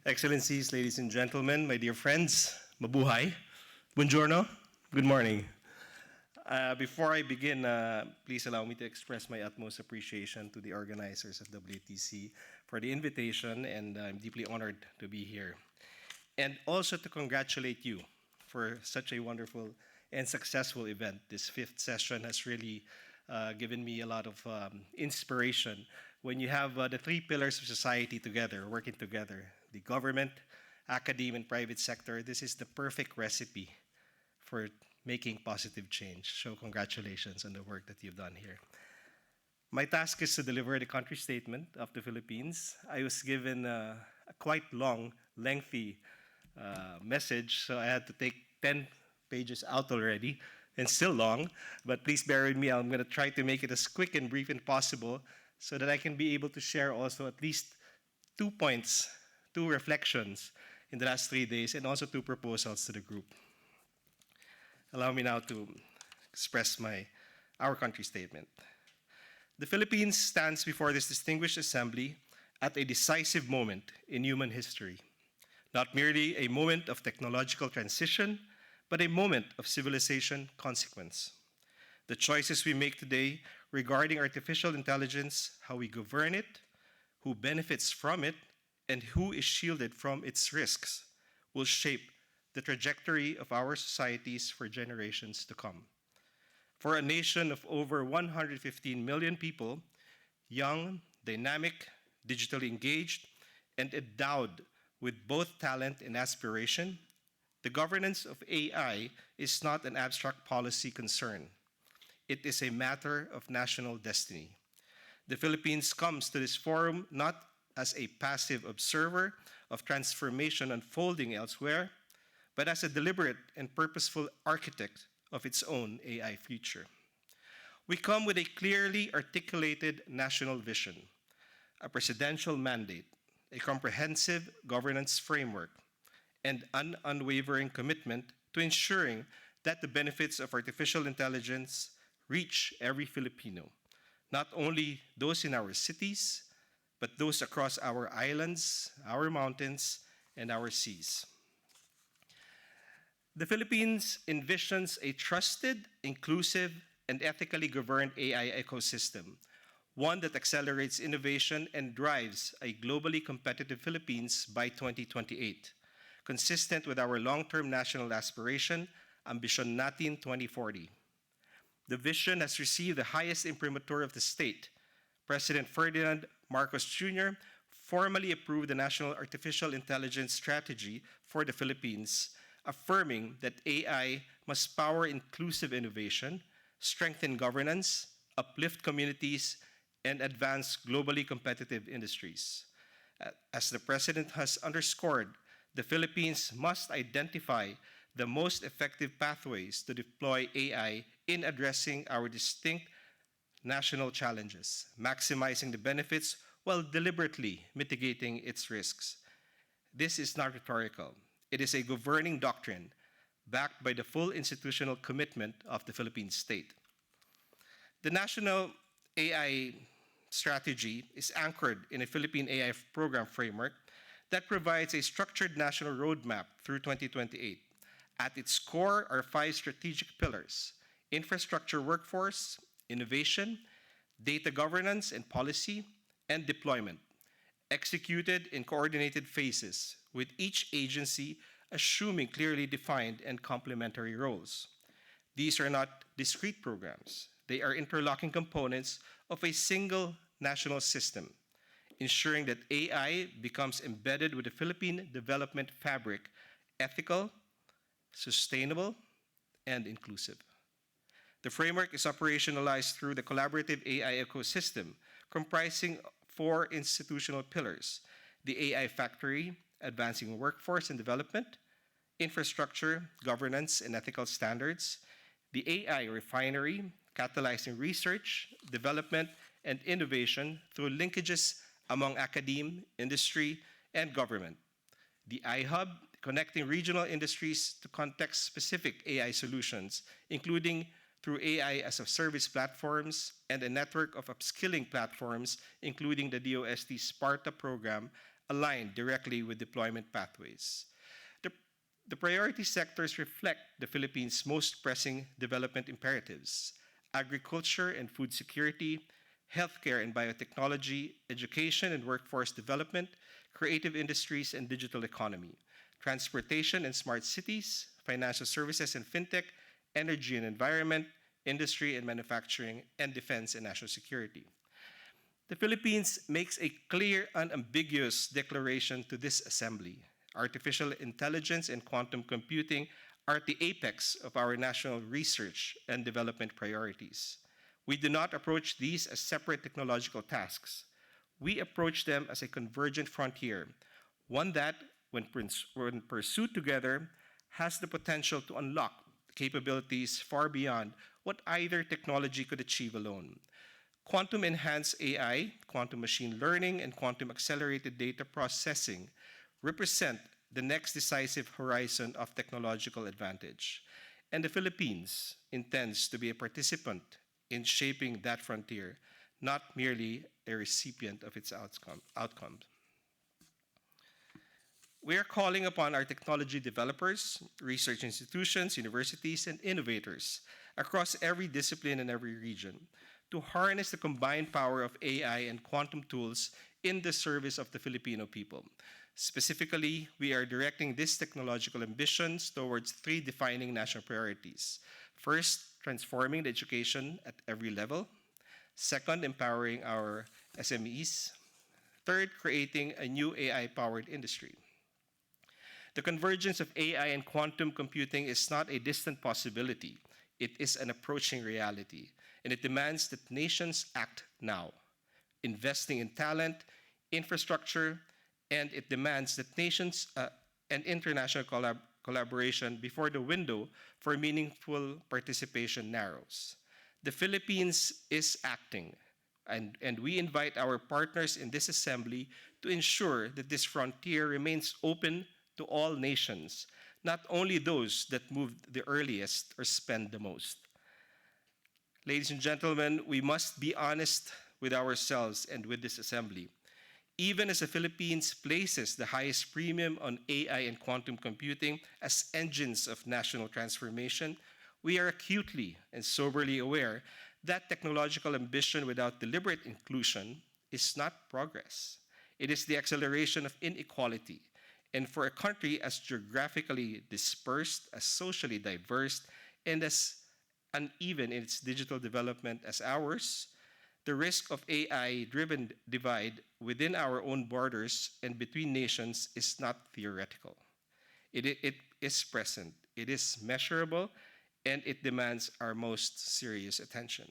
Excellencies, ladies and gentlemen, my dear friends, mabuhay, buongiorno, good morning. Before I begin, please allow me to express my utmost appreciation to the organizers of WTC for the invitation, and I'm deeply honored to be here. And also to congratulate you for such a wonderful and successful event. This fifth session has really given me a lot of inspiration. When you have the three pillars of society together, working together, the government, academia, and private sector, this is the perfect recipe for making positive change. So congratulations on the work that you've done here. My task is to deliver the country statement of the Philippines. I was given a quite long, lengthy message, so I had to take 10 pages out already, and still long, but please bear with me. I'm going to try to make it as quick and brief as possible so that I can be able to share also at least 2 points, 2 reflections in the last 3 days, and also 2 proposals to the group. Allow me now to express our country statement. The Philippines stands before this distinguished assembly at a decisive moment in human history, not merely a moment of technological transition, but a moment of civilization consequence. The choices we make today regarding artificial intelligence, how we govern it, who benefits from it, and who is shielded from its risks, will shape the trajectory of our societies for generations to come. For a nation of over 115 million people, young, dynamic, digitally engaged, and endowed with both talent and aspiration, the governance of AI is not an abstract policy concern. It is a matter of national destiny. The Philippines comes to this forum not as a passive observer of transformation unfolding elsewhere, but as a deliberate and purposeful architect of its own AI future. We come with a clearly articulated national vision, a presidential mandate, a comprehensive governance framework, and an unwavering commitment to ensuring that the benefits of artificial intelligence reach every Filipino, not only those in our cities, but those across our islands, our mountains, and our seas. The Philippines envisions a trusted, inclusive, and ethically governed AI ecosystem, one that accelerates innovation and drives a globally competitive Philippines by 2028, consistent with our long-term national aspiration, Ambisyon Natin 2040. The vision has received the highest imprimatur of the state. President Ferdinand Marcos Jr. formally approved the National Artificial Intelligence Strategy for the Philippines, affirming that AI must power inclusive innovation, strengthen governance, uplift communities, and advance globally competitive industries. As the President has underscored, the Philippines must identify the most effective pathways to deploy AI in addressing our distinct national challenges, maximizing the benefits while deliberately mitigating its risks. This is not rhetorical. It is a governing doctrine backed by the full institutional commitment of the Philippine state. The national AI strategy is anchored in a Philippine AI program framework that provides a structured national roadmap through 2028. At its core are 5 strategic pillars: infrastructure workforce, innovation, data governance and policy, and deployment, executed in coordinated phases, with each agency assuming clearly defined and complementary roles. These are not discrete programs. They are interlocking components of a single national system, ensuring that AI becomes embedded with the Philippine development fabric, ethical, sustainable, and inclusive. The framework is operationalized through the collaborative AI ecosystem, comprising 4 institutional pillars: the AI Factory, advancing workforce and development; infrastructure, governance, and ethical standards; the AI Refinery, catalyzing research, development, and innovation through linkages among academe, industry, and government; the iHub, connecting regional industries to context-specific AI solutions, including through AI as a service platforms and a network of upskilling platforms, including the DOST Sparta program, aligned directly with deployment pathways. The, the priority sectors reflect the Philippines' most pressing development imperatives: agriculture and food security, healthcare and biotechnology, education and workforce development, creative industries and digital economy, transportation and smart cities, financial services and fintech, energy and environment, industry and manufacturing, and defense and national security. The Philippines makes a clear, unambiguous declaration to this assembly. Artificial intelligence and quantum computing are at the apex of our national research and development priorities. We do not approach these as separate technological tasks. We approach them as a convergent frontier, one that, when pursued together, has the potential to unlock capabilities far beyond what either technology could achieve alone. Quantum enhanced AI, quantum machine learning, and quantum accelerated data processing represent the next decisive horizon of technological advantage. And the Philippines intends to be a participant in shaping that frontier, not merely a recipient of its outcomes. We are calling upon our technology developers, research institutions, universities, and innovators across every discipline and every region to harness the combined power of AI and quantum tools in the service of the Filipino people. Specifically, we are directing these technological ambitions towards three defining national priorities. First, transforming the education at every level. Second, empowering our SMEs. Third, creating a new AI-powered industry. The convergence of AI and quantum computing is not a distant possibility. It is an approaching reality, and it demands that nations act now, investing in talent, infrastructure, and it demands that nations and international collaboration before the window for meaningful participation narrows. The Philippines is acting, and we invite our partners in this assembly to ensure that this frontier remains open to all nations, not only those that moved the earliest or spend the most. Ladies and gentlemen, we must be honest with ourselves and with this assembly. Even as the Philippines places the highest premium on AI and quantum computing as engines of national transformation, we are acutely and soberly aware that technological ambition without deliberate inclusion is not progress. It is the acceleration of inequality. And for a country as geographically dispersed, as socially diverse, and as uneven in its digital development as ours, the risk of AI-driven divide within our own borders and between nations is not theoretical. It is present, it is measurable, and it demands our most serious attention.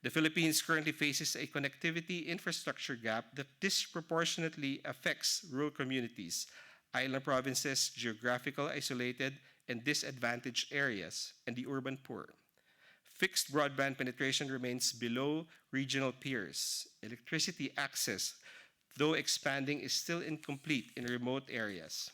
The Philippines currently faces a connectivity infrastructure gap that disproportionately affects rural communities, island provinces, geographical isolated and disadvantaged areas, and the urban poor. Fixed broadband penetration remains below regional peers. Electricity access, though expanding, is still incomplete in remote areas.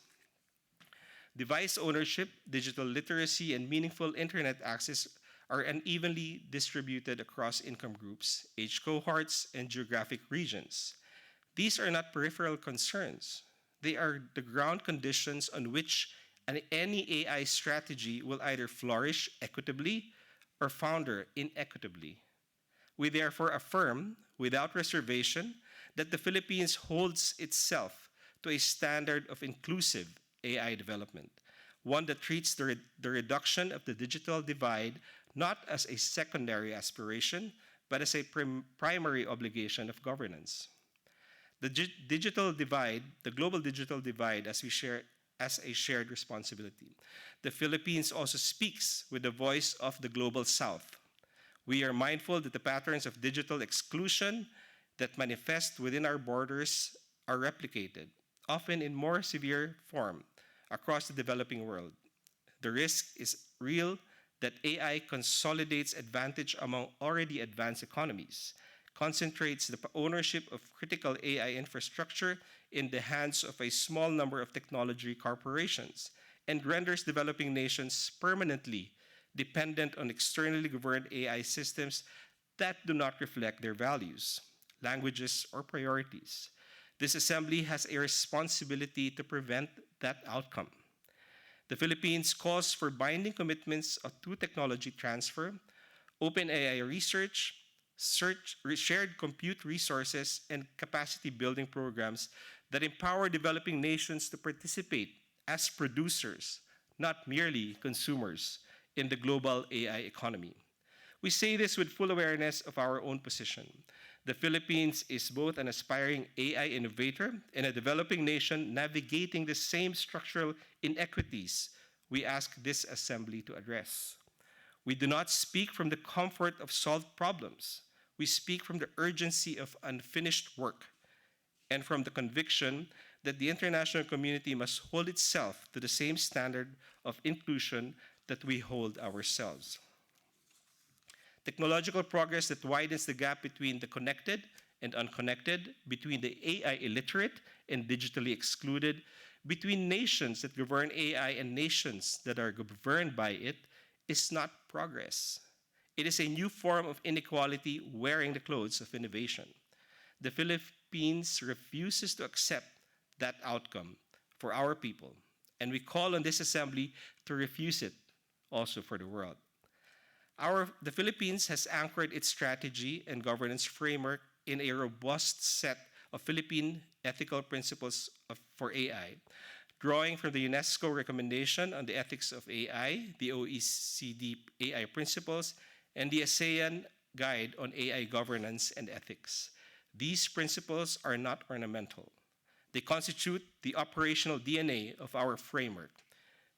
Device ownership, digital literacy, and meaningful internet access are unevenly distributed across income groups, age cohorts, and geographic regions. These are not peripheral concerns. They are the ground conditions on which any AI strategy will either flourish equitably or founder inequitably. We therefore affirm, without reservation, that the Philippines holds itself to a standard of inclusive AI development, one that treats the reduction of the digital divide not as a secondary aspiration, but as a primary obligation of governance. The digital divide, the global digital divide, as a shared responsibility. The Philippines also speaks with the voice of the global South. We are mindful that the patterns of digital exclusion that manifest within our borders are replicated, often in more severe form, across the developing world. The risk is real that AI consolidates advantage among already advanced economies, concentrates the ownership of critical AI infrastructure in the hands of a small number of technology corporations, and renders developing nations permanently dependent on externally governed AI systems that do not reflect their values, languages, or priorities. This assembly has a responsibility to prevent that outcome. The Philippines calls for binding commitments to technology transfer, open AI research, shared compute resources, and capacity building programs that empower developing nations to participate as producers, not merely consumers, in the global AI economy. We say this with full awareness of our own position. The Philippines is both an aspiring AI innovator and a developing nation navigating the same structural inequities we ask this assembly to address. We do not speak from the comfort of solved problems. We speak from the urgency of unfinished work and from the conviction that the international community must hold itself to the same standard of inclusion that we hold ourselves. Technological progress that widens the gap between the connected and unconnected, between the AI illiterate and digitally excluded, between nations that govern AI and nations that are governed by it, is not progress. It is a new form of inequality wearing the clothes of innovation. The Philippines refuses to accept that outcome for our people, and we call on this assembly to refuse it also for the world. The Philippines has anchored its strategy and governance framework in a robust set of Philippine ethical principles for AI, drawing from the UNESCO recommendation on the ethics of AI, the OECD AI principles, and the ASEAN Guide on AI governance and ethics. These principles are not ornamental. They constitute the operational DNA of our framework.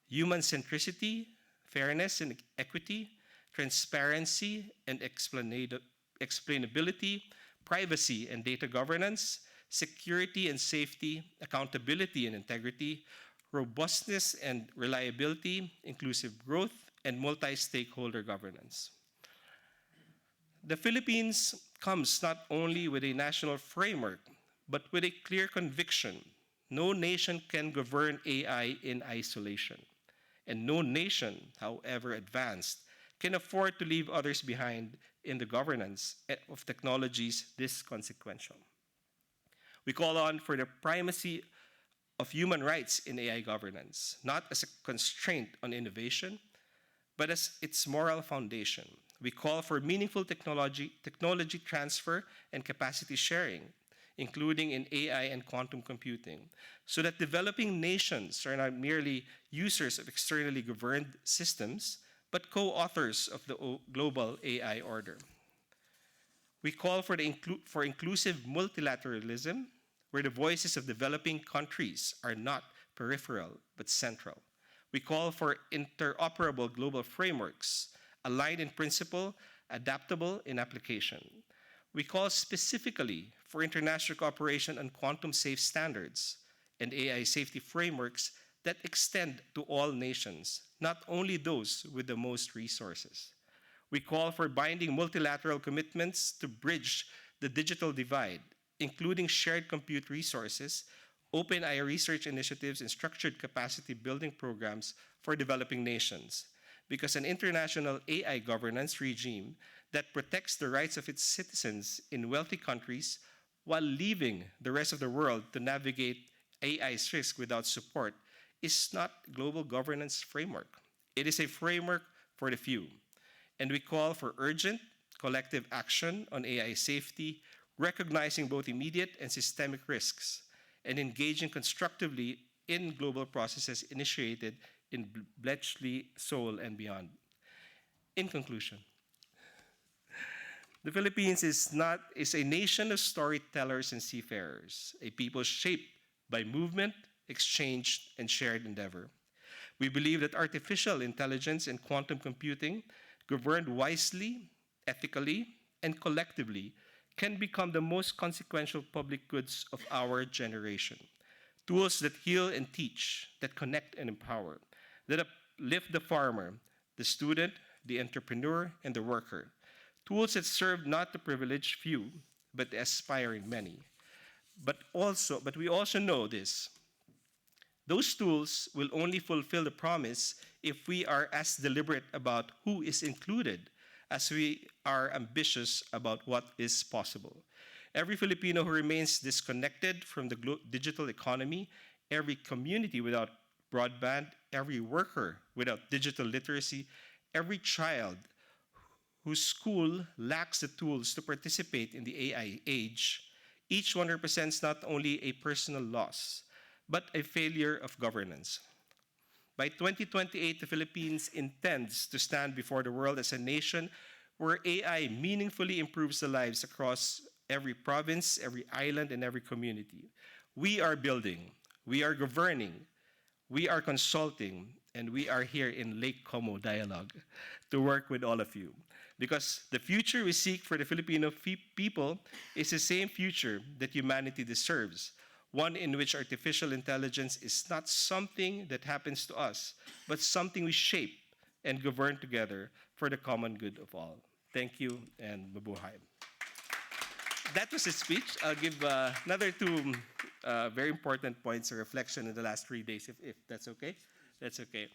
Human centricity, fairness and equity, transparency and explainability, privacy and data governance, security and safety, accountability and integrity, robustness and reliability, inclusive growth, and multi-stakeholder governance. The Philippines comes not only with a national framework, but with a clear conviction. No nation can govern AI in isolation, and no nation, however advanced, can afford to leave others behind in the governance of technologies this consequential. We call on for the primacy of human rights in AI governance, not as a constraint on innovation, but as its moral foundation. We call for meaningful technology transfer and capacity sharing, including in AI and quantum computing, so that developing nations are not merely users of externally governed systems, but co-authors of the global AI order. We call for inclusive multilateralism, where the voices of developing countries are not peripheral, but central. We call for interoperable global frameworks, aligned in principle, adaptable in application. We call specifically for international cooperation on quantum-safe standards and AI safety frameworks that extend to all nations, not only those with the most resources. We call for binding multilateral commitments to bridge the digital divide, including shared compute resources, open AI research initiatives, and structured capacity building programs for developing nations. Because an international AI governance regime that protects the rights of its citizens in wealthy countries while leaving the rest of the world to navigate AI's risk without support is not global governance framework. It is a framework for the few. And we call for urgent collective action on AI safety, recognizing both immediate and systemic risks, and engaging constructively in global processes initiated in Bletchley, Seoul, and beyond. In conclusion, the Philippines is a nation of storytellers and seafarers, a people shaped by movement, exchange, and shared endeavor. We believe that artificial intelligence and quantum computing, governed wisely, ethically, and collectively, can become the most consequential public goods of our generation. Tools that heal and teach, that connect and empower, that uplift the farmer, the student, the entrepreneur, and the worker. Tools that serve not the privileged few, but the aspiring many. But we also know this. Those tools will only fulfill the promise if we are as deliberate about who is included as we are ambitious about what is possible. Every Filipino who remains disconnected from the digital economy, every community without broadband, every worker without digital literacy, every child whose school lacks the tools to participate in the AI age, each one represents not only a personal loss, but a failure of governance. By 2028, the Philippines intends to stand before the world as a nation where AI meaningfully improves the lives across every province, every island, and every community. We are building, we are governing, we are consulting, and we are here in Lake Como Dialogue to work with all of you. Because the future we seek for the Filipino people is the same future that humanity deserves, one in which artificial intelligence is not something that happens to us, but something we shape and govern together for the common good of all. Thank you, and mabuhay. That was his speech. I'll give another two very important points of reflection in the last 3 days, if that's okay. That's okay.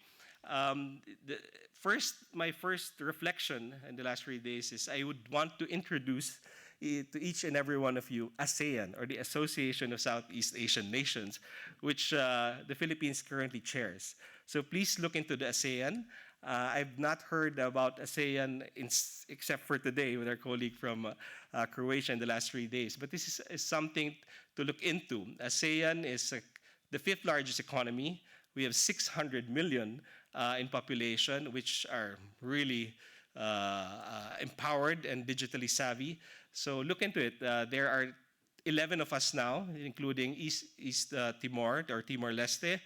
My first reflection in the last 3 days is I would want to introduce to each and every one of you ASEAN, or the Association of Southeast Asian Nations, which the Philippines currently chairs. So please look into the ASEAN. I've not heard about ASEAN except for today with our colleague from Croatia in the last 3 days. But this is something to look into. ASEAN is the fifth largest economy. We have 600 million in population, which are really empowered and digitally savvy. So look into it. There are 11 of us now, including East Timor, or Timor-Leste.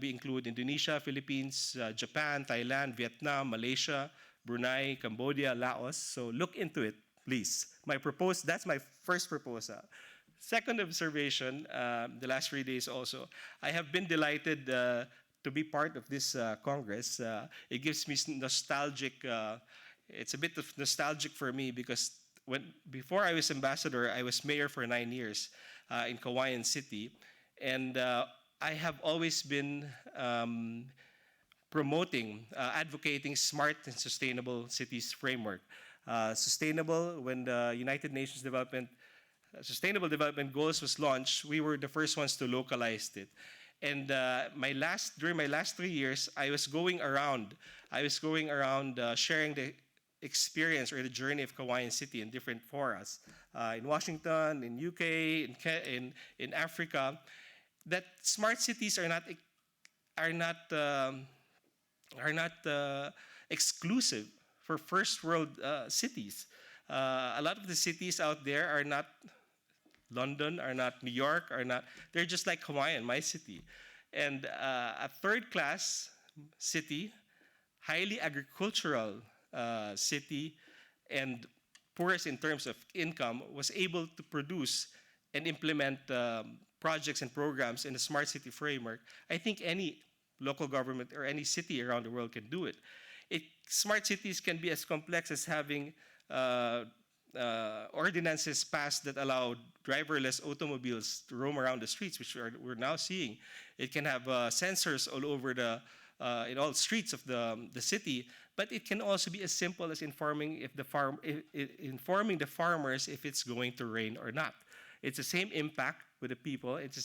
We include Indonesia, Philippines, Japan, Thailand, Vietnam, Malaysia, Brunei, Cambodia, Laos. So look into it, please. That's my first proposal. Second observation, the last 3 days also, I have been delighted to be part of this Congress. It gives me nostalgic, it's a bit of nostalgic for me because before I was ambassador, I was mayor for 9 years in Cauayan City. And I have always been advocating smart and sustainable cities framework. Sustainable, when the United Nations Sustainable Development Goals was launched, we were the first ones to localize it. And during my last 3 years, I was going around sharing the experience or the journey of Cauayan City in different forums, in Washington, in UK, in Africa, that smart cities are not exclusive for first world cities. A lot of the cities out there are not London, are not New York, they're just like Cauayan, my city. And a third-class city, highly agricultural city, and poorest in terms of income, was able to produce and implement projects and programs in the smart city framework. I think any local government or any city around the world can do it. Smart cities can be as complex as having ordinances passed that allow driverless automobiles to roam around the streets, which we're now seeing. It can have sensors all over in all streets of the city, but it can also be as simple as informing the farmers if it's going to rain or not. It's the same impact with the people. It's the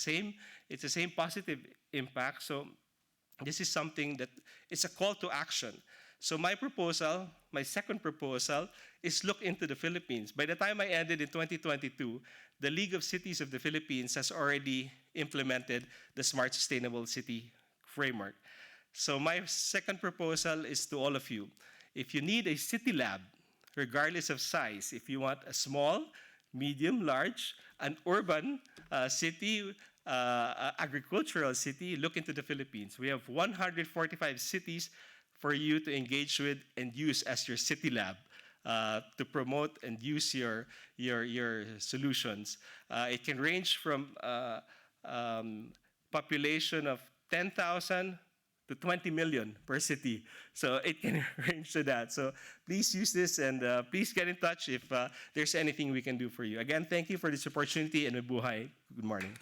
same positive impact. So this is something that it's a call to action. So my second proposal, is look into the Philippines. By the time I ended in 2022, the League of Cities of the Philippines has already implemented the Smart Sustainable City Framework. So my second proposal is to all of you. If you need a city lab, regardless of size, if you want a small, medium, large, an urban city, agricultural city, look into the Philippines. We have 145 cities for you to engage with and use as your city lab to promote and use your solutions. It can range from population of 10,000 to 20 million per city. So it can range to that. So please use this, and please get in touch if there's anything we can do for you. Again, thank you for this opportunity, and mabuhay. Good morning.